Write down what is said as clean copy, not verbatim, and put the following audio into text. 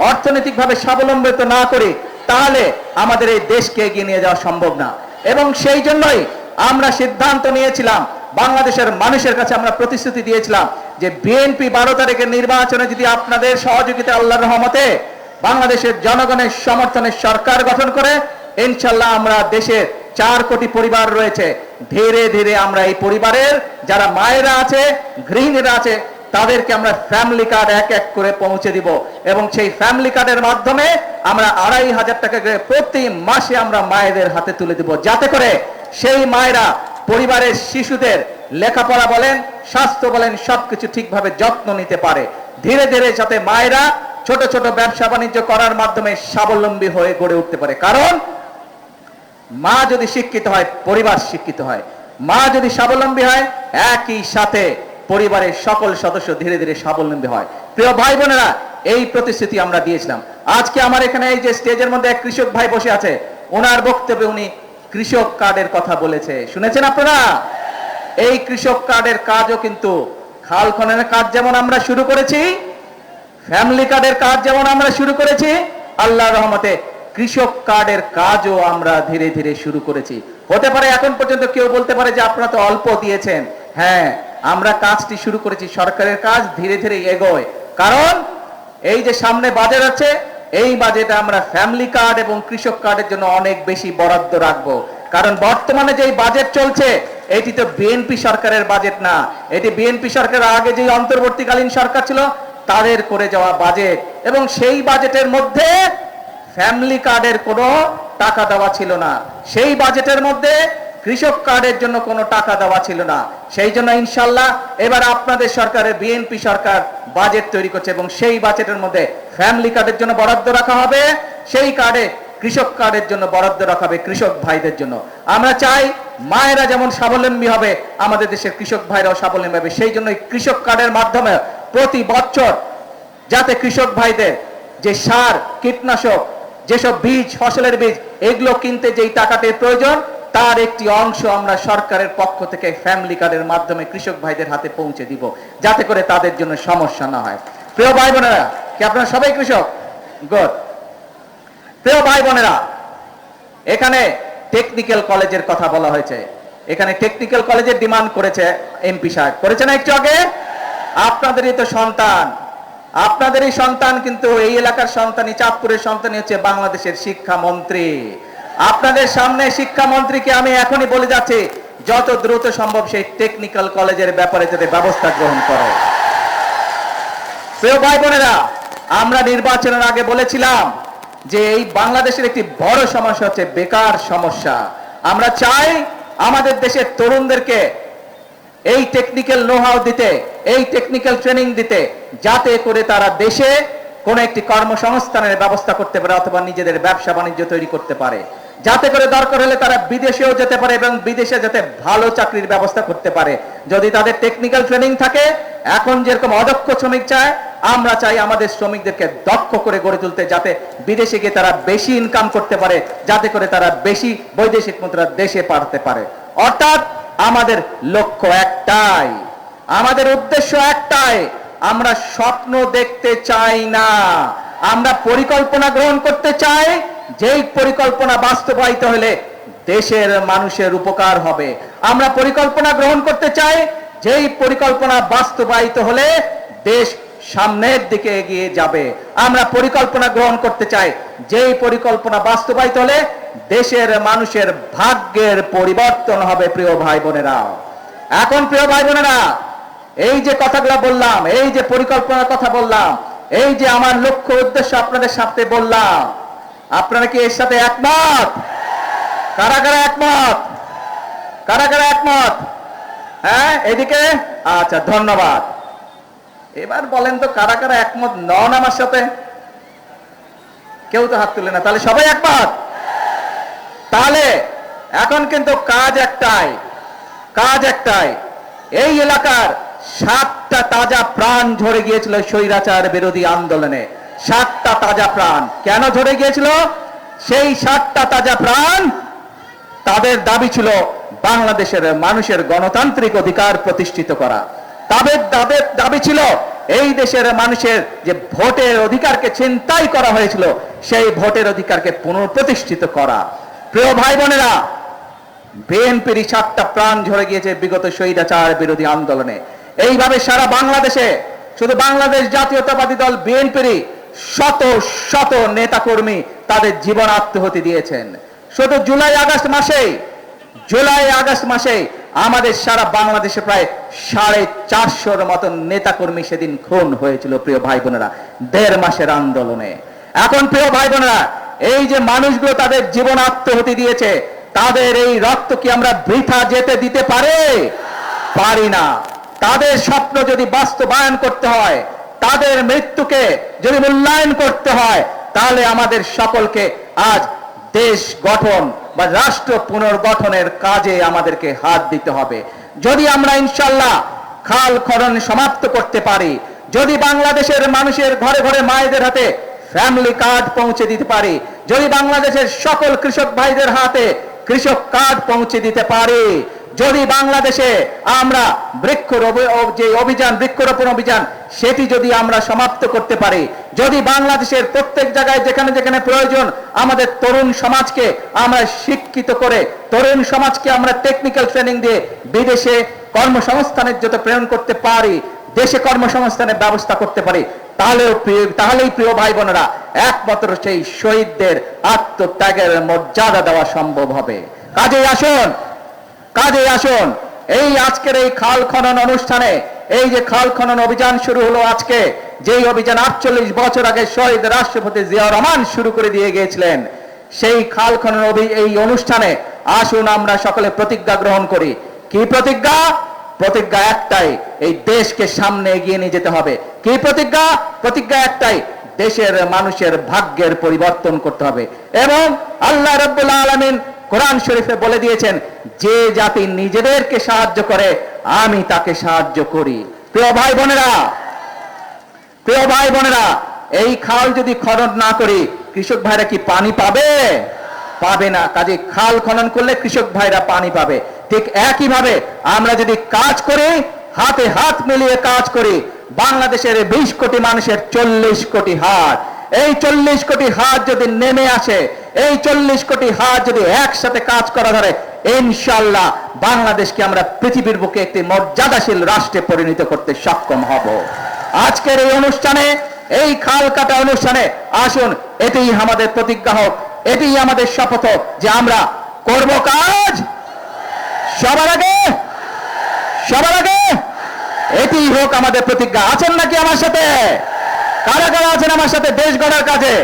অর্থনৈতিকভাবে স্বাবলম্বিত না করে তাহলে আমাদের এই দেশকে এগিয়ে নিয়ে যাওয়া সম্ভব না। এবং সেই জন্যই আমরা সিদ্ধান্ত নিয়েছিলাম, বাংলাদেশের মানুষের কাছে আমরা প্রতিশ্রুতি দিয়েছিলাম যে বিএনপি 12 তারিখের নির্বাচনে যদি আপনাদের সহযোগিতা আল্লাহর রহমতে বাংলাদেশের জনগণের সমর্থনে সরকার গঠন করে, ইনশাআল্লাহ আমরা দেশের 4 কোটি পরিবার রয়েছে, ধীরে ধীরে আমরা এই পরিবারের যারা মায়েরা আছে, গৃহিণীরা আছে, তাদেরকে আমরা ফ্যামিলি কার্ড এক এক করে পৌঁছে দিব। এবং সেই ফ্যামিলি কার্ডের মাধ্যমে আমরা 2,500 টাকা করে প্রতি মাসে আমরা মায়েদের হাতে তুলে দিব, যাতে করে সেই মায়েরা পরিবারের শিশুদের লেখাপড়া বলেন, স্বাস্থ্য বলেন, সবকিছু ঠিকভাবে যত্ন নিতে পারে। ধীরে ধীরে যাতে মায়েরা ছোট ছোট ব্যবসা বাণিজ্য করার মাধ্যমে স্বাবলম্বী হয়ে গড়ে উঠতে পারে। কারণ মা যদি শিক্ষিত হয়, পরিবার শিক্ষিত হয়। মা যদি স্বাবলম্বী হয়, একই সাথে পরিবারের সকল সদস্য ধীরে ধীরে স্বাবলম্বী হয়। প্রিয় ভাই বোনেরা, এই প্রতিশ্রুতি আমরা দিয়েছিলাম। আজকে আমার এখানে এই যে স্টেজের মধ্যে এক কৃষক ভাই বসে আছে, ওনার বক্তব্যে উনি কৃষক কার্ডের কথা বলেছে, শুনেছেন আপনারা? এই কৃষক কার্ডের কাজও কিন্তু খাল খননের কাজ যেমন আমরা শুরু করেছি, ফ্যামিলি কার্ডের কাজ যেমন আমরা শুরু করেছি, আল্লাহর রহমতে কৃষক কার্ডের কাজও আমরা ধীরে ধীরে শুরু করেছি। হতে পারে এখন পর্যন্ত কেউ বলতে পারে যে আপনারা তো অল্প দিয়েছেন। হ্যাঁ, আমরা কাজটি শুরু করেছি, সরকারের কাজ ধীরে ধীরে এগোয়। কারণ এই যে সামনে বাজেট আছে, এই বাজেটে আমরা ফ্যামিলি কার্ড এবং কৃষক কার্ডের জন্য অনেক বেশি বরাদ্দ রাখবো। কারণ বর্তমানে যে বাজেট চলছে, এটি তো বিএনপি সরকারের বাজেট না, এটি বিএনপি সরকারের আগে যে অন্তর্বর্তীকালীন সরকার ছিল তাদের করে যাওয়া বাজেট। এবং সেই বাজেটের মধ্যে ফ্যামিলি কার্ডের কোনো টাকা দেওয়া ছিল না, সেই বাজেটের মধ্যে কৃষক কার্ডের জন্য কোনো টাকা দেওয়া ছিল না। সেই জন্য ইনশাল্লাহ এবার আপনাদের সরকারের বিএনপি সরকার বাজেট তৈরি করছে এবং সেই বাজেটের মধ্যে ফ্যামিলি কার্ডের জন্য বরাদ্দ রাখা হবে, সেই কার্ডে কৃষক কার্ডের জন্য বরাদ্দ রাখা হবে কৃষক ভাইদের জন্য। আমরা চাই মায়েরা যেমন স্বাবলম্বী হবে, আমাদের দেশের কৃষক ভাইরাও স্বাবলম্বী হবে। সেই জন্য কৃষক কার্ডের মাধ্যমে প্রতি বছর যাতে কৃষক ভাইদের যে সার, কীটনাশক, যেসব বীজ, ফসলের বীজ, এগুলো কিনতে যেই টাকাটির প্রয়োজন, তার একটি অংশ আমরা সরকারের পক্ষ থেকে ফ্যামিলি কার্ডের মাধ্যমে কৃষক ভাইদের হাতে পৌঁছে দিব, যাতে করে তাদের জন্য সমস্যা না হয়। প্রিয় ভাই বোনেরা, কি আপনারা সবাই কৃষক? গুড। প্রিয় ভাই বোনেরা, এখানে টেকনিক্যাল কলেজের কথা বলা হয়েছে। এখানে টেকনিক্যাল কলেজের ডিমান্ড করেছে এমপি সাহেব, করেছে না একটু আগে? আপনাদেরই তো সন্তান, আপনাদেরই সন্তান, কিন্তু এই এলাকার সন্তানই, চাঁদপুরের সন্তানই হচ্ছে বাংলাদেশের শিক্ষামন্ত্রী। আপনাদের সামনে শিক্ষামন্ত্রীকে আমি এখনই বলে যাচ্ছি, যত দ্রুত সম্ভব সেই টেকনিক্যাল কলেজের ব্যাপারে যাতে ব্যবস্থা গ্রহণ করে। প্রিয় ভাই বোনেরা, আমরা নির্বাচনের আগে বলেছিলাম যে এই বাংলাদেশের একটি বড় সমস্যা হচ্ছে বেকার সমস্যা। আমরা চাই আমাদের দেশের তরুণদেরকে এই টেকনিক্যাল নো-হাউ দিতে, এই টেকনিক্যাল ট্রেনিং দিতে, যাতে করে তারা দেশে কোনো একটি কর্মসংস্থানের ব্যবস্থা করতে পারে অথবা নিজেদের ব্যবসা বাণিজ্য তৈরি করতে পারে, যাতে করে দরকার হলে তারা বিদেশেও যেতে পারে এবং বিদেশে যাতে ভালো চাকরির ব্যবস্থা করতে পারে যদি তাদের টেকনিক্যাল ট্রেনিং থাকে। এখন যেরকম অদক্ষ শ্রমিক চায়, আমরা চাই আমাদের শ্রমিকদেরকে দক্ষ করে গড়ে তুলতে, যাতে বিদেশে গিয়ে তারা বেশি ইনকাম করতে পারে, যাতে করে তারা বেশি বৈদেশিক মুদ্রা দেশে পাঠাতে পারে। অর্থাৎ আমাদের লক্ষ্য একটাই, আমাদের উদ্দেশ্য একটাই, আমরা স্বপ্ন দেখতে চাই না, আমরা পরিকল্পনা গ্রহণ করতে চাই, যেই পরিকল্পনা বাস্তবায়িত হলে দেশের মানুষের উপকার হবে। আমরা পরিকল্পনা গ্রহণ করতে চাই, যেই পরিকল্পনা বাস্তবায়িত হলে দেশ সামনের দিকে এগিয়ে যাবে। আমরা পরিকল্পনা গ্রহণ করতে চাই, যেই পরিকল্পনা বাস্তবায়িত হলে দেশের মানুষের ভাগ্যের পরিবর্তন হবে। প্রিয় ভাই বোনেরা, এখন প্রিয় ভাই বোনেরা, এই যে কথাগুলো বললাম, এই যে পরিকল্পনার কথা বললাম, এই যে আমার লক্ষ্য উদ্দেশ্য আপনাদের সাথে বললাম, আপনারা কি এর সাথে একমত? কারা কারা একমত? কারা কারা একমত? হ্যাঁ, এদিকে? আচ্ছা, ধন্যবাদ। এবার বলেন তো কারা কারা একমত নন আমার সাথে? কেউ তো হাত তুলে না, তাহলে সবাই একমত। তাহলে এখন কিন্তু কাজ একটাই, কাজ একটাই। এই এলাকার 7টা তাজা প্রাণ ঝরে গিয়েছিল স্বৈরাচার বিরোধী আন্দোলনে। 7টা তাজা প্রাণ কেন ঝরে গিয়েছিল? সেই 7টা তাজা প্রাণ, তাদের দাবি ছিল বাংলাদেশের মানুষের গণতান্ত্রিক অধিকার প্রতিষ্ঠিত করা। তাদের তাদের দাবি ছিল এই দেশের মানুষের যে ভোটের অধিকারকে ছিনতাই করা হয়েছিল সেই ভোটের অধিকারকে পুনঃপ্রতিষ্ঠিত করা। প্রিয় ভাই বোনেরা, বিএনপির 7টা প্রাণ ঝরে গিয়েছে বিগত স্বৈরাচার বিরোধী আন্দোলনে। এইভাবে সারা বাংলাদেশে শুধু বাংলাদেশ জাতীয়তাবাদী দল বিএনপির শত শত নেতাকর্মী তাদের জীবন আত্মহতি দিয়েছেন। শুধু জুলাই আগস্ট মাসে আমাদের সারা বাংলাদেশে প্রায় 450 মতন নেতাকর্মী সেদিন খুন হয়েছিল প্রিয় ভাই বোনেরা, 1.5 মাসের আন্দোলনে। এখন প্রিয় ভাই বোনেরা, এই যে মানুষগুলো তাদের জীবন আত্মহতি দিয়েছে, তাদের এই রক্ত কি আমরা বৃথা যেতে দিতে পারি না। তাদের স্বপ্ন যদি বাস্তবায়ন করতে হয়, তাদের মৃত্যুকে যদি মূল্যায়ন করতে হয়, তাহলে আমাদের সকলকে আজ দেশ গঠন বা রাষ্ট্র পুনর্গঠনের কাজে আমাদেরকে হাত দিতে হবে। যদি আমরা ইনশাআল্লাহ খাল খনন সমাপ্ত করতে পারি, যদি বাংলাদেশের মানুষের ঘরে ঘরে মায়েদের হাতে ফ্যামিলি কার্ড পৌঁছে দিতে পারি, যদি বাংলাদেশের সকল কৃষক ভাইদের হাতে কৃষক কার্ড পৌঁছে দিতে পারি, যদি বাংলাদেশে আমরা বৃক্ষরোপণ অভিযান সেটি যদি আমরা সমাপ্ত করতে পারি, যদি বাংলাদেশের প্রত্যেক জায়গায় যেখানে যেখানে প্রয়োজন আমাদের তরুণ সমাজকে আমরা শিক্ষিত করে, তরুণ সমাজকে আমরা টেকনিক্যাল ট্রেনিং দিয়ে বিদেশে কর্মসংস্থানের জন্য প্রেরণ করতে পারি, দেশে কর্মসংস্থানের ব্যবস্থা করতে পারি, তাহলেই প্রিয় ভাই বোনেরা একমাত্র সেই শহীদদের আত্মত্যাগের মর্যাদা দেওয়া সম্ভব হবে। কাজেই আসুন এই আজকের এই খাল খনন অনুষ্ঠানে, এই যে খাল খনন অভিযান শুরু হলো আজকে, যেই অভিযান 48 বছর আগে শহীদ রাষ্ট্রপতি জিয়াউর রহমান শুরু করে দিয়ে গিয়েছিলেন, সেই খাল খনন এই অনুষ্ঠানে আসুন আমরা সকলে প্রতিজ্ঞা গ্রহণ করি। কি প্রতিজ্ঞা? প্রতিজ্ঞা একটাই, এই দেশকে সামনে এগিয়ে নিয়ে যেতে হবে। কি প্রতিজ্ঞা? প্রতিজ্ঞা একটাই, দেশের মানুষের ভাগ্যের পরিবর্তন করতে হবে। এবং আল্লাহ রাব্বুল আলামিন কোরআন শরীফে বলে দিয়েছেন, যে জাতি নিজেদেরকে সাহায্য করে আমি তাকে সাহায্য করি। প্রিয় ভাই বোনেরা, এই খাল যদি খনন না করি, কৃষক ভাইরা কি পানি পাবে না। কাজে খাল খনন করলে কৃষক ভাইরা পানি পাবে। ঠিক একইভাবে আমরা যদি কাজ করি, হাতে হাত মিলিয়ে কাজ করি, বাংলাদেশের 20 কোটি মানুষের 40 কোটি হাত, এই 40 কোটি হাত যদি নেমে আসে, এই 40 কোটি হাত যদি একসাথে কাজ করা ধরে, ইনশাআল্লাহ বাংলাদেশকে আমরা পৃথিবীর বুকে একটি মর্যাদাশীল রাষ্ট্রে পরিণত করতে সক্ষম হব। আজকের এই অনুষ্ঠানে, এই খাল কাটা অনুষ্ঠানে আসুন এটাই আমাদের প্রতিজ্ঞা হোক, এটাই আমাদের শপথ হোক যে আমরা করব কাজ সবার আগে। এটাই হোক আমাদের প্রতিজ্ঞা। আছেন নাকি আমার সাথে? কারা কারা আছেন আমার সাথে দেশ গড়ার কাজে?